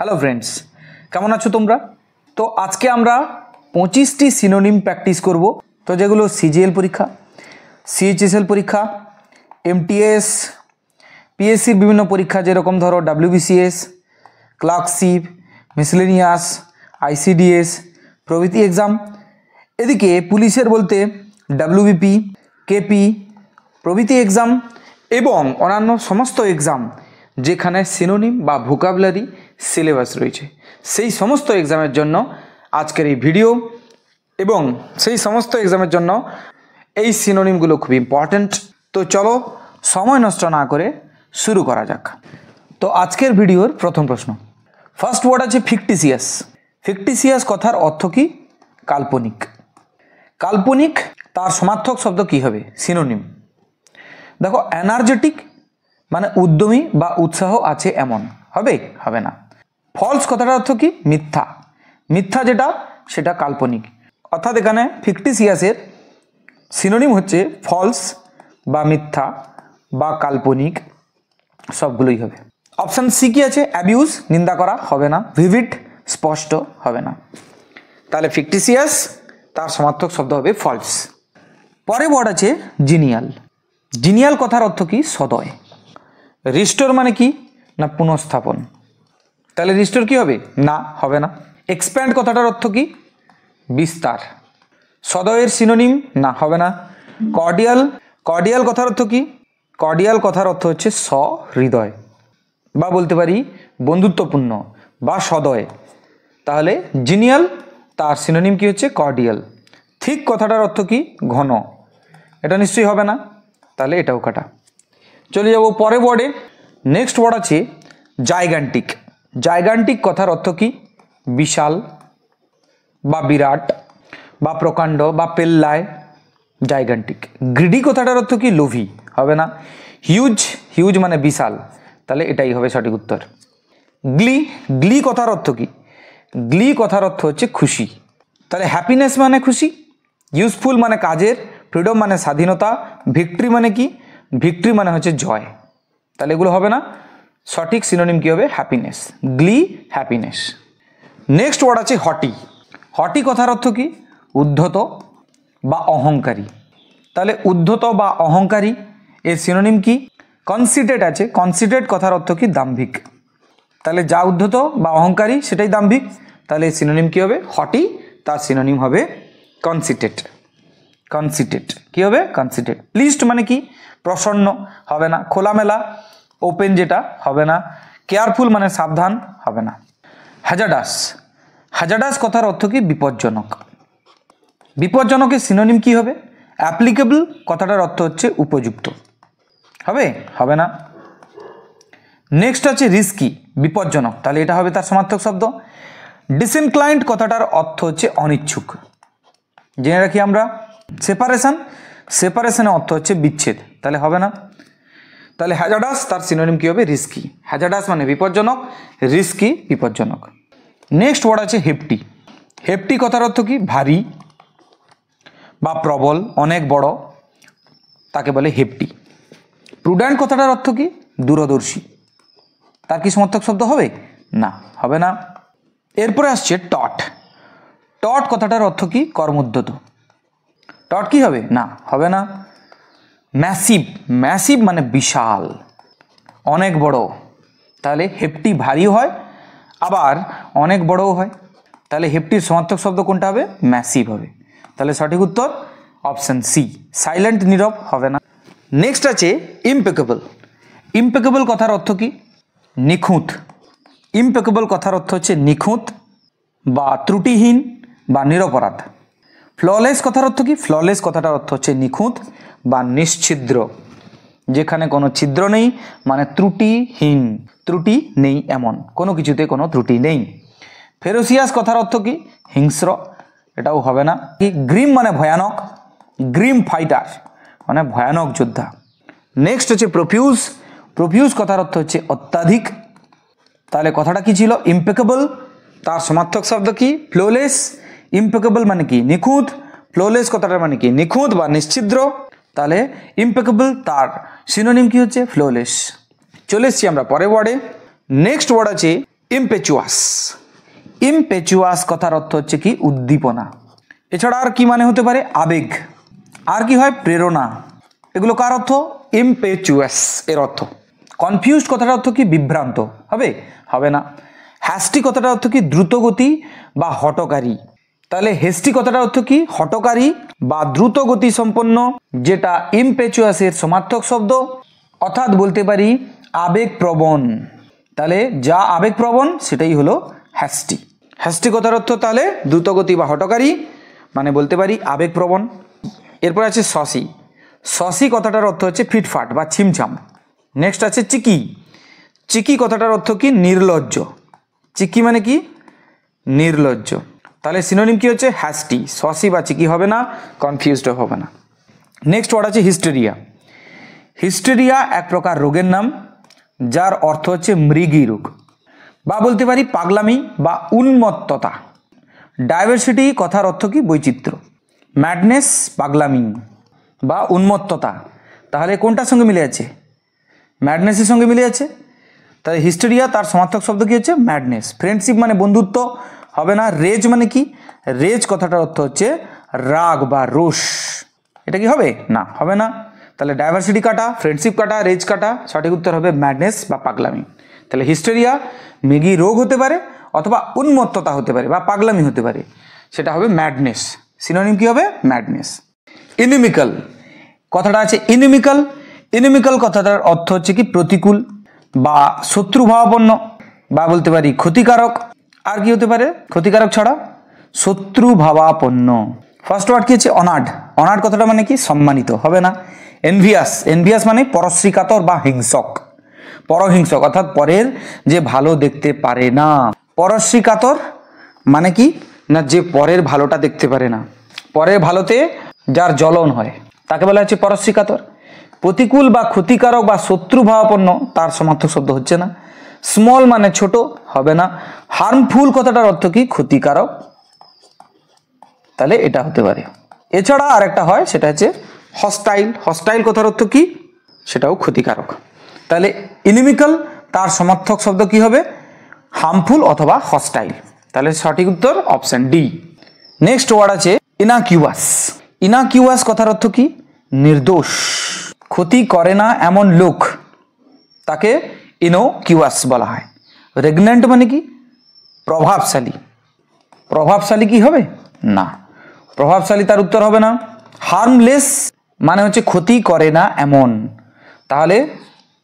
Hello friends, কেমন আছো তোমরা? তো আজকে আমরা 25টি সিনোনিম প্র্যাকটিস করব। তো যেগুলো সিজিএল পরীক্ষা, সিএইচএসএল পরীক্ষা, এমটিএস, পিএসসির বিভিন্ন পরীক্ষা যেরকম ধরো ডাব্লিউবিসিএস, ক্লার্কশিপ, মিসলেনিয়াস, আইসিডিএস প্রভৃতি এক্সাম। এদিকে পুলিশের বলতে ডাব্লিউবিপি, কেপি প্রভৃতি এক্সাম এবং অন্যান্য সমস্ত এক্সাম যেখানে সিনোনিম বা ভোকাবুলারি সিলেবাস রয়েছে, সেই সমস্ত এক্সামের জন্য আজকের এই ভিডিও। এবং সেই সমস্ত এক্সামের জন্য এই সিনোনিমগুলো খুব ইম্পর্ট্যান্ট। তো চলো সময় নষ্ট না করে শুরু করা যাক। তো আজকের ভিডিওর প্রথম প্রশ্ন, ফার্স্ট ওয়ার্ড আছে ফিকটিসিয়াস। ফিকটিসিয়াস কথার অর্থ কি? কাল্পনিক। কাল্পনিক তার সমার্থক শব্দ কি হবে? সিনোনিম। দেখো, এনার্জেটিক মানে উদ্যমী বা উৎসাহ আছে এমন হবে? হবে না। ফলস কথাটার অর্থ কি? মিথ্যা। মিথ্যা যেটা সেটা কাল্পনিক। অর্থাৎ এখানে ফিকটিসিয়াসের সিনোনিম হচ্ছে ফলস বা মিথ্যা বা কাল্পনিক, সবগুলোই হবে। অপশান সি কি আছে? অ্যাবিউজ, নিন্দা করা, হবে না। ভিভিড, স্পষ্ট, হবে না। তাহলে ফিকটিসিয়াস তার সমার্থক শব্দ হবে ফলস। পরে ওয়ার্ড আছে জিনিয়াল। জিনিয়াল কথার অর্থ কি? সদয়। রিস্টোর মানে কি? না পুনঃস্থাপন। তাহলে রিস্টোর কি হবে? না, হবে না। এক্সপ্যান্ড কথাটার অর্থ কি? বিস্তার। সদয়ের সিনোনিম? না, হবে না। কর্ডিয়াল। কর্ডিয়াল কথার অর্থ কি? কর্ডিয়াল কথার অর্থ হচ্ছে সহৃদয় বা বলতে পারি বন্ধুত্বপূর্ণ বা সদয়। তাহলে জিনিয়াল তার সিনোনিম কি হচ্ছে? কর্ডিয়াল। থিক কথাটার অর্থ কি? ঘন। এটা নিশ্চয়ই হবে না, তাহলে এটাও কাটা। চলে যাব পরে ওয়ার্ডে। নেক্সট ওয়ার্ড আছে জাইগান্টিক। জাইগান্টিক কথার অর্থ কি? বিশাল বা বিরাট বা প্রকাণ্ড বা পেল্লায়, জাইগান্টিক। গ্রিডি কথাটার অর্থ কি? লোভী, হবে না। হিউজ, হিউজ মানে বিশাল, তাহলে এটাই হবে সঠিক উত্তর। গ্লি। গ্লি কথার অর্থ কি? গ্লি কথার অর্থ হচ্ছে খুশি। তাহলে হ্যাপিনেস মানে খুশি, ইউজফুল মানে কাজের, ফ্রিডম মানে স্বাধীনতা, ভিক্টরি মানে কি? ভিক্টরি মানে হচ্ছে জয়। তাহলে এগুলো হবে না। সঠিক সিনোনিম কি হবে? Happiness. Glee, happiness. Next word আছে হটি। হটি কথার অর্থ কি? উদ্ধত বা অহংকারী। তাহলে উদ্ধত বা অহংকারী এর সিনোনিম কি? কনসিডেট আছে। কনসিডেট কথার অর্থ কি? দাম্ভিক। তাহলে যা উদ্ধত বা অহংকারী সেটাই দাম্ভিক, তাহলে এর সিনোনিম কি হবে? হটি, তার সিনোনিম হবে কনসিডেট। কনসিডেট কি হবে? কনসিডেট। প্লিজড মানে কি? প্রসন্ন, হবে না। খোলামেলা, ওপেন, যেটা হবে না। কেয়ারফুল মানে সাবধান, হবে না। হ্যাজার্ডাস। হ্যাজার্ডাস কথার অর্থ কি? বিপজ্জনক। বিপজ্জনকের সিনোনিম কি হবে? অ্যাপ্লিকেবল কথাটার অর্থ হচ্ছে উপযুক্ত, হবে? হবে না। নেক্সট আছে রিস্কি, বিপজ্জনক, তাহলে এটা হবে তার সমার্থক শব্দ। ডিসইনক্লাইন্ড কথাটার অর্থ হচ্ছে অনিচ্ছুক, জেনে রাখি আমরা। সেপারেশন, সেপারেশনের অর্থ হচ্ছে বিচ্ছেদ, তাহলে হবে না। তাহলে হ্যাজার্ডাস তার সিনোনিম কি হবে? রিস্কি। হ্যাজার্ডাস মানে বিপজ্জনক, রিস্কি বিপজ্জনক। নেক্সট ওয়ার্ড আছে হেফটি। হেফটি কথার অর্থ কি? ভারী বা প্রবল, অনেক বড়, তাকে বলে হেফটি। প্রুডেন্ট কথাটার অর্থ কি? দূরদর্শী, তার কি সমর্থক শব্দ হবে? না, হবে না। এরপরে আসছে টট। টট কথাটার অর্থ কি? কর্মোদ্যত। টট কি হবে? না, হবে না। ম্যাসিভ। ম্যাসিভ মানে বিশাল, অনেক বড়, তাহলে হেফটি ভারী হয় আবার অনেক বড়ও হয়, তাহলে হেফটির সমার্থক শব্দ কোনটা হবে? ম্যাসিভ হবে। তাহলে সঠিক উত্তর অপশন সি, সাইলেন্ট, নীরব, হবে না। নেক্সট আছে ইমপেকেবল। ইমপেকেবল কথার অর্থ কি? নিখুঁত। ইমপেকেবল কথার অর্থ হচ্ছে নিখুঁত বা ত্রুটিহীন বা নিরপরাধ। ফ্ললেস কথার অর্থ কি? ফ্ললেস কথাটার অর্থ হচ্ছে নিখুঁত বা নিশ্ছিদ্র, যেখানে কোনো ছিদ্র নেই, মানে ত্রুটিহীন, ত্রুটি নেই এমন, কোনো কিছুতে কোনো ত্রুটি নেই। ফেরোসিয়াস কথার অর্থ কি? হিংস্র, এটাও হবে না। গ্রিম মানে ভয়ানক, গ্রিম ফাইটার মানে ভয়ানক যোদ্ধা। নেক্সট হচ্ছে প্রফিউজ। প্রফিউজ কথার অর্থ হচ্ছে অত্যাধিক, তাহলে কথাটা কি ছিল? ইমপেকেবল, তার সমার্থক শব্দ কি? ফ্লোলেস। ইমপেকেবল মানে কি? নিখুঁত। ফ্লোলেস কথাটা মানে কি? নিখুঁত বা নিশ্ছিদ্র, তাহলে ইমপেকেবল তার সিনোনিম কি হচ্ছে? ফ্লোলেস। চলে এসছি আমরা পরের ওয়ার্ডে। নেক্সট ওয়ার্ড আছে ইমপেচুয়াস। ইমপেচুয়াস কথার অর্থ হচ্ছে কি উদ্দীপনা। এছাড়া আর কি মানে হতে পারে আবেগ, আর কি হয় প্রেরণা। এগুলো কার অর্থ? ইমপেচুয়াস এর অর্থ। কনফিউজড কথাটার অর্থ কি বিভ্রান্ত, হবে? হবে না। হ্যাস্টি কথাটার অর্থ কি দ্রুতগতি বা হঠকারী। তাহলে হেস্টি কথাটার অর্থ কি হঠকারী বা দ্রুতগতি সম্পন্ন, যেটা ইমপেচুয়াসের সমার্থক শব্দ, অর্থাৎ বলতে পারি আবেগপ্রবণ। তাহলে যা আবেগপ্রবণ সেটাই হলো হ্যাস্টি। হ্যাস্টি কথার অর্থ তাহলে দ্রুতগতি বা হঠকারী, মানে বলতে পারি আবেগপ্রবণ। এরপর আছে সসি। সসি কথাটার অর্থ হচ্ছে ফিটফাট বা ছিমছাম। নেক্সট আছে চিকি। চিকি কথাটার অর্থ কি নির্লজ্জ। চিকি মানে কি নির্লজ্জ। তাহলে সিনোনিম কি হচ্ছে হ্যাস্টি। সসি বা চিকি হবে না, কনফিউজড হবে না। নেক্সট ওয়ার্ড আছে হিস্টেরিয়া। হিস্টেরিয়া এক প্রকার রোগের নাম, যার অর্থ হচ্ছে মৃগী রোগ, বা বলতে পারি পাগলামি বা উন্মত্ততা। ডাইভার্সিটি কথার অর্থ কি বৈচিত্র্য। ম্যাডনেস পাগলামি বা উন্মত্ততা, তাহলে কোনটার সঙ্গে মিলে আছে? ম্যাডনেসের সঙ্গে মিলে আছে। তাহলে হিস্টেরিয়া তার সমার্থক শব্দ কি হচ্ছে ম্যাডনেস। ফ্রেন্ডশিপ মানে বন্ধুত্ব, হবে না। রেজ মানে কি? রেজ কথাটার অর্থ হচ্ছে রাগ বা রোষ। এটা কি হবে? না, হবে না। তাহলে ডাইভার্সিটি কাটা, ফ্রেন্ডশিপ কাটা, রেজ কাটা, সঠিক উত্তর হবে ম্যাডনেস বা পাগলামি। তাহলে হিস্টেরিয়া মৃগী রোগ হতে পারে, অথবা উন্মত্ততা হতে পারে বা পাগলামি হতে পারে, সেটা হবে ম্যাডনেস। সিনোনিম কি হবে? ম্যাডনেস। ইনিমিক্যাল কথাটা আছে ইনিমিক্যাল। ইনিমিক্যাল কথাটার অর্থ হচ্ছে কি প্রতিকূল বা শত্রুভাবাপন্ন, বা বলতে পারি ক্ষতিকারক। আর কি হতে পারে ক্ষতিকারক ছাড়া? শত্রুভাবাপন্ন। ফার্স্ট ওয়ার্ড কি হচ্ছে অনার্ড। অনার্ড কথাটা মানে কি সম্মানিত, হবে না। এনভিয়াস। এনভিয়াস মানে পরশ্রীকাতর বা হিংসক, পরহিংসক, অর্থাৎ পরের যে ভালো দেখতে পারে না। পরশ্রীকাতর মানে কি না, যে পরের ভালোটা দেখতে পারে না, পরের ভালোতে যার জ্বলন হয় তাকে বলা হচ্ছে পরশ্রীকাতর। প্রতিকূল বা ক্ষতিকারক বা শত্রুভাবাপন্ন, তার সমার্থক শব্দ হচ্ছে না। স্মল মানে ছোট, হবে না। হার্মফুল কথাটার অর্থ কি ক্ষতিকারক, তাহলে এটা হতে পারে। এছাড়া আরেকটা হয়, সেটা হচ্ছে হস্টাইল। হস্টাইল কথার অর্থ কি? সেটাও ক্ষতিকারক। তাহলে ইনিমিক্যাল তার সমার্থক শব্দ কি হবে? হার্মফুল অথবা হস্টাইল। তাহলে সঠিক উত্তর অপশন ডি। নেক্সট ওয়ার্ড আছে ইনাকিউয়াস। ইনাকিউয়াস কথার অর্থ কি? নির্দোষ। ক্ষতি করে না এমন লোক, তাকে ইনোকিউয়াস বলা হয়। রেগন্যান্ট মানে কি প্রভাবশালী। প্রভাবশালী কি হবে? না, প্রভাবশালী তার উত্তর হবে না। হার্মলেস মানে হচ্ছে ক্ষতি করে না এমন, তাহলে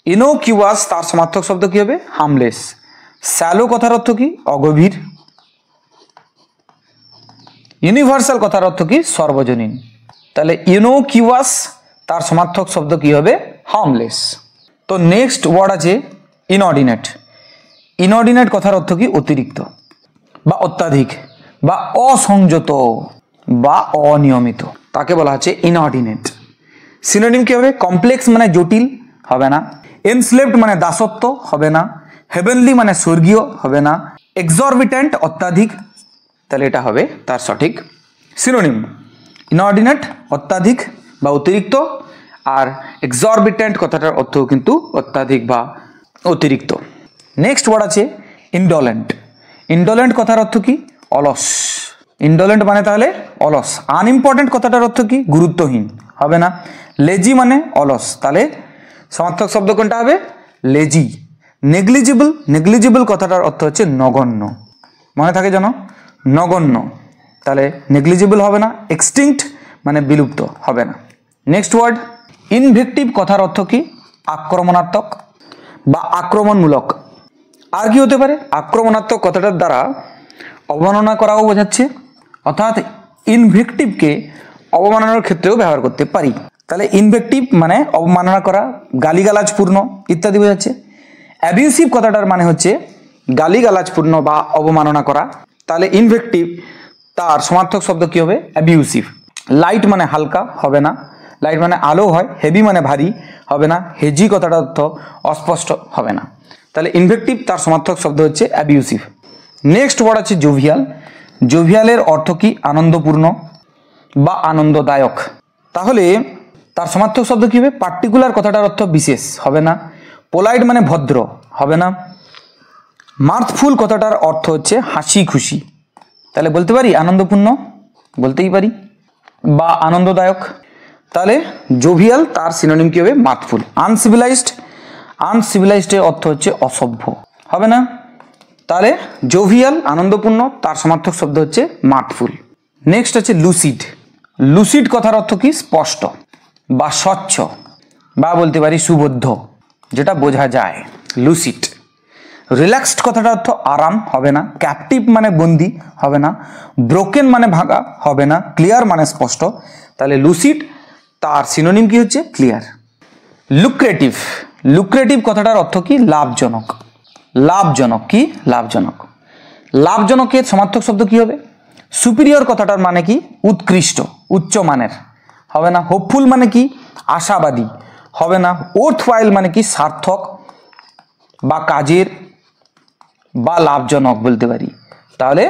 ইনোকিউয়াস তার সমার্থক শব্দ কি হবে? হার্মলেস। স্যালো কথার অর্থ কি? অগভীর। ইউনিভার্সাল কথার অর্থ কি? সর্বজনীন। তাহলে ইনোকিউয়াস তার সমার্থক শব্দ কি হবে? হার্মলেস। তো নেক্সট ওয়ার্ড আছে ইনঅর্ডিনেট। ইনঅর্ডিনেট কথার অর্থ কি? অতিরিক্ত বা অত্যাধিক বা অসংযত বা অনিয়মিত, তাকে বলা হচ্ছে ইনঅর্ডিনেট। সিনোনিম কি হবে? কমপ্লেক্স মানে জটিল, হবে না। এনস্লেভড মানে দাসত্ব, হবে না। হেভেনলি মানে স্বর্গীয়, হবে না। এক্সরবিট্যান্ট অত্যাধিক, তাহলে এটা হবে তার সঠিক সিনোনিম। ইনঅর্ডিনেট অত্যাধিক বা অতিরিক্ত, আর এক্সরবিট্যান্ট কথাটার অর্থ কিন্তু অত্যাধিক বা অতিরিক্ত। নেক্সট ওয়ার্ড আছে ইনডোলেন্ট। ইনডোলেন্ট কথার অর্থ কি? অলস। ইনডোলেন্ট মানে তাহলে অলস। আনইম্পর্টেন্ট কথাটার অর্থ কি? গুরুত্বহীন, হবে না। লেজি মানে অলস, তাহলে সমার্থক শব্দ কোনটা হবে? লেজি। নেগলিজিবল। নেগলিজিবল কথাটার অর্থ হচ্ছে নগণ্য, মনে থাকে যেন, নগণ্য, তাহলে নেগলিজিবল হবে না। এক্সটিংক্ট মানে বিলুপ্ত, হবে না। নেক্সট ওয়ার্ড ইনভেক্টিভ কথার অর্থ কি? আক্রমণাত্মক বা আক্রমণমূলক। আর কি হতে পারে? আক্রমণাত্মক কথাটার দ্বারা অবমাননা করাও বোঝাচ্ছে, অর্থাৎ ইনভেক্টিভকে অবমাননার ক্ষেত্রেও ব্যবহার করতে পারি। তাহলে ইনভেক্টিভ মানে অবমাননা করা, গালিগালাজপূর্ণ ইত্যাদি বোঝাচ্ছে। অ্যাবিউসিভ কথাটার মানে হচ্ছে গালিগালাজপূর্ণ বা অবমাননা করা, তাহলে ইনভেক্টিভ তার সমার্থক শব্দ কি হবে? অ্যাবিউসিভ। লাইট মানে হালকা, হবে না। লাইট মানে আলো হয়। হেভি মানে ভারী, হবে না। হেজি কথাটার অর্থ অস্পষ্ট, হবে না। তাহলে ইনভেক্টিভ তার সমার্থক শব্দ হচ্ছে অ্যাবিউসিভ। নেক্সট ওয়ার্ড আছে জোভিয়াল। জোভিয়ালের অর্থ কি? আনন্দপূর্ণ বা আনন্দদায়ক, তাহলে তার সমার্থক শব্দ কি হবে? পার্টিকুলার কথাটার অর্থ বিশেষ, হবে না। পোলাইট মানে ভদ্র, হবে না। মার্থফুল কথাটার অর্থ হচ্ছে হাসি খুশি, তাহলে বলতে পারি আনন্দপূর্ণ, বলতেই পারি, বা আনন্দদায়ক। তাহলে জোভিয়াল তার সিনোনিম কি হবে? মার্থফুল। আনসিভিলাইজড, আনসিভিলাইজডের অর্থ হচ্ছে অসভ্য, হবে না? তাহলে জোভিয়াল আনন্দপূর্ণ, তার সমার্থক শব্দ হচ্ছে মার্থফুল। নেক্সট হচ্ছে লুসিড। লুসিড কথার অর্থ কি? স্পষ্ট বা স্বচ্ছ, বা বলতে পারি সুবোধ্য, যেটা বোঝা যায়, লুসিড। রিল্যাক্সড কথাটার অর্থ আরাম, হবে না। ক্যাপটিভ মানে বন্দি, হবে না। ব্রোকেন মানে ভাঙা, হবে না। ক্লিয়ার মানে স্পষ্ট, তাহলে লুসিড তার সিনোনিম কি হচ্ছে? ক্লিয়ার। লুক্রেটিভ, লুক্রেটিভ কথাটার অর্থ কি? লাভজনক। লাভজনক কি? লাভজনক। লাভজনকের সমার্থক শব্দ কি হবে? সুপিরিয়র কথাটার মানে কি? উৎকৃষ্ট, উচ্চ মানের, হবে না। হোপফুল মানে কি? আশাবাদী, হবে না। ওর্থওয়াইল মানে কি? সার্থক বা কাজের বা লাভজনক বলতে পারি, তাহলে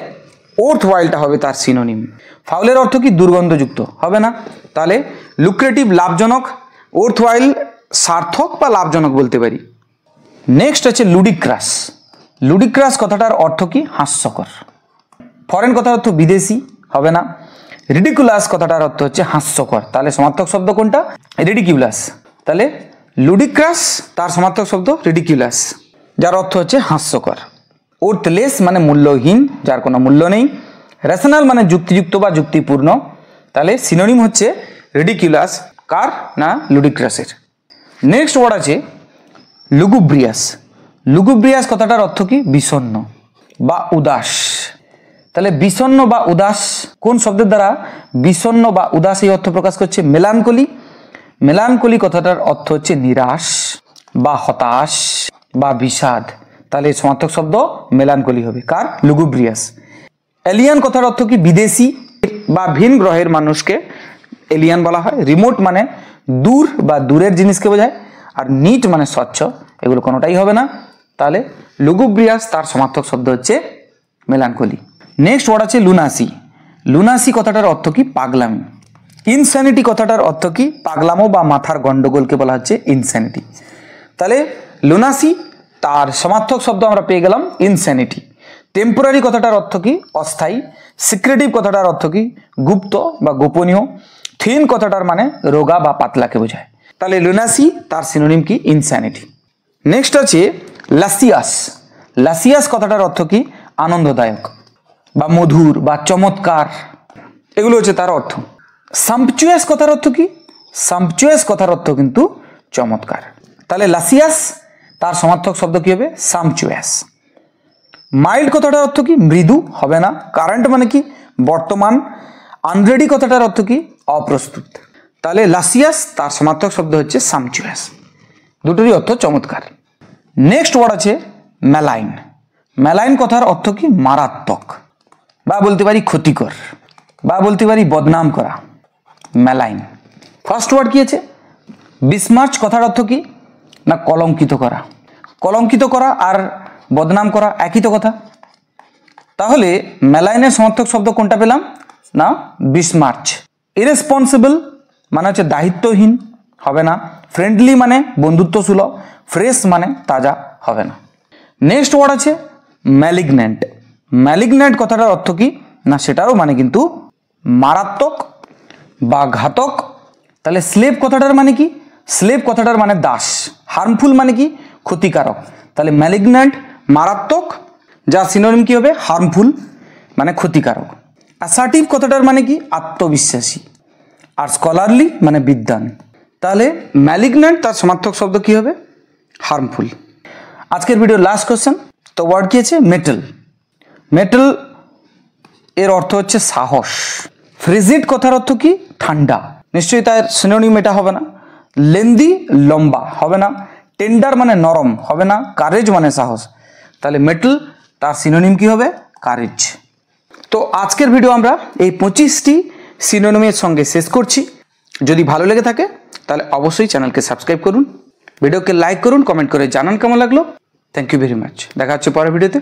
ওর্থওয়াইলটা হবে তার সিনোনিম। ফাউলের অর্থ কি? দুর্গন্ধযুক্ত, হবে না। তাহলে লুক্রেটিভ লাভজনক, ওর্থওয়াইল সার্থক বা লাভজনক বলতে পারি। নেক্সট হচ্ছে লুডিক্রাস। লুডিক্রাস কথাটার অর্থ কি? হাস্যকর। ফরেন কথার অর্থ বিদেশি, হবে না। রিডিকুলাস কথাটার অর্থ হচ্ছে হাস্যকর, তাহলে সমার্থক শব্দ কোনটা? রিডিকিউলাস। তাহলে লুডিক্রাস তার সমার্থক শব্দ রিডিকিউলাস, যার অর্থ হচ্ছে হাস্যকর। ওর্থলেস মানে মূল্যহীন, যার কোনো মূল্য নেই। রেশনাল মানে যুক্তিযুক্ত বা যুক্তিপূর্ণ, তাহলে সিনোনিম হচ্ছে রিডিকিউলাস। কার? না, লুডিক্রাসের। নেক্সট ওয়ার্ড আছে লুগুব্রিয়াস। লুগুব্রিয়াস কথাটার অর্থ কি? বিষণ্ণ বা উদাস। তাহলে বিষণ্ণ বা উদাস কোন শব্দের দ্বারা বিষণ্ণ বা উদাস এই অর্থ প্রকাশ করছে? মেলানকলি। মেলানকলি কথাটার অর্থ হচ্ছে নিরাশ বা হতাশ বা বিষাদ, তাহলে সমার্থক শব্দ মেলানকলি হবে। কার? লুগুব্রিয়াস। এলিয়ান কথার অর্থ কি? বিদেশি বা ভিন গ্রহের মানুষকে এলিয়ান বলা হয়। রিমোট মানে দূর বা দূরের জিনিসকে বোঝায়, আর নিট মানে স্বচ্ছ, এগুলো কোনোটাই হবে না, তাহলে লুগুব্রিয়াস তার সমার্থক শব্দ হচ্ছে মেলানকলি। নেক্সট ওয়ার্ড আছে লুনাসি। লুনাসি কথাটার অর্থ কি? পাগলামি। ইনস্যানিটি কথাটার অর্থ কি? পাগলামো বা মাথার গন্ডগোলকে বলা হচ্ছে ইনস্যানিটি, তাহলে লুনাসি তার সমার্থক শব্দ আমরা পেয়ে গেলাম ইনস্যানিটি। টেম্পোরারি কথাটার অর্থ কি? অস্থায়ী। সিক্রেটিভ কথাটার অর্থ কি? গুপ্ত বা গোপনীয়। থিন কথাটার মানে রোগা বা পাতলাকে বোঝায়, তাহলে লুনাসি তার সিনোনিম কি? ইনস্যানিটি। নেক্সট আছে লাসিয়াস। লাসিয়াস কথাটার অর্থ কি? আনন্দদায়ক বা মধুর বা চমৎকার, এগুলো হচ্ছে তার অর্থ। সাম্পচুয়াস কথার অর্থ কি? সাম্পচুয়াস কথার অর্থ কিন্তু চমৎকার, তাহলে লাসিয়াস তার সমার্থক শব্দ কি হবে? সাম্পচুয়াস। মাইল্ড কথাটার অর্থ কি? মৃদু, হবে না। কারেন্ট মানে কি? বর্তমান। আনরেডি কথাটার অর্থ কি? অপ্রস্তুত, তাহলে লাসিয়াস তার সমার্থক শব্দ হচ্ছে সাম্পচুয়াস, দুটোরই অর্থ চমৎকার। নেক্সট ওয়ার্ড আছে ম্যালাইন। ম্যালাইন কথার অর্থ কি? মারাত্মক বা বলতে পারি ক্ষতিকর বা বলতে পারি বদনাম করা, ম্যালাইন। ফার্স্ট ওয়ার্ড কি আছে? বিসমার্চ কথার অর্থ কি? না, কলঙ্কিত করা। কলঙ্কিত করা আর বদনাম করা একই তো কথা, তাহলে ম্যালাইনের সমার্থক শব্দ কোনটা পেলাম? না, বিসমার্চ। ইরেসপন্সিবল মানে হচ্ছে দায়িত্বহীন, হবে না। ফ্রেন্ডলি মানে বন্ধুত্ব সুলভ। ফ্রেশ মানে তাজা, হবে না। নেক্সট ওয়ার্ড আছে ম্যালিগন্যান্ট। ম্যালিগন্যান্ট কথাটার অর্থ কি? না, সেটারও মানে কিন্তু মারাত্মক বা ঘাতক, তাহলে স্লেভ কথাটার মানে কি? স্লেভ কথাটার মানে দাস। হার্মফুল মানে কি? ক্ষতিকারক, তাহলে ম্যালিগন্যান্ট মারাত্মক, যা সিনোনিম কি হবে? হার্মফুল মানে ক্ষতিকারক। অ্যাসার্টিভ কথাটার মানে কি? আত্মবিশ্বাসী। আর স্কলারলি মানে বিদ্বান, তাহলে ম্যালিগন্যান্ট তার সমার্থক শব্দ কি হবে? হার্মফুল। আজকের ভিডিও লাস্ট কোশ্চেন, তো ওয়ার্ড কি আছে? মেটাল। মেটাল এর অর্থ হচ্ছে সাহস। ফ্রিজিড কথার অর্থ কি? ঠান্ডা, নিশ্চয়ই তার সিনোনিম এটা হবে না। লেন্দি লম্বা, হবে না। টেন্ডার মানে নরম, হবে না। কারেজ মানে সাহস, তাহলে মেটাল তার সিনোনিম কি হবে? কারেজ। তো আজকের ভিডিও আমরা এই 25টি সিনোনিমের সঙ্গে শেষ করছি। যদি ভালো লেগে থাকে তাহলে অবশ্যই চ্যানেলকে সাবস্ক্রাইব করুন, ভিডিওকে লাইক করুন, কমেন্ট করে জানান কেমন লাগলো। Thank you very much. দেখা হচ্ছে পরের ভিডিওতে।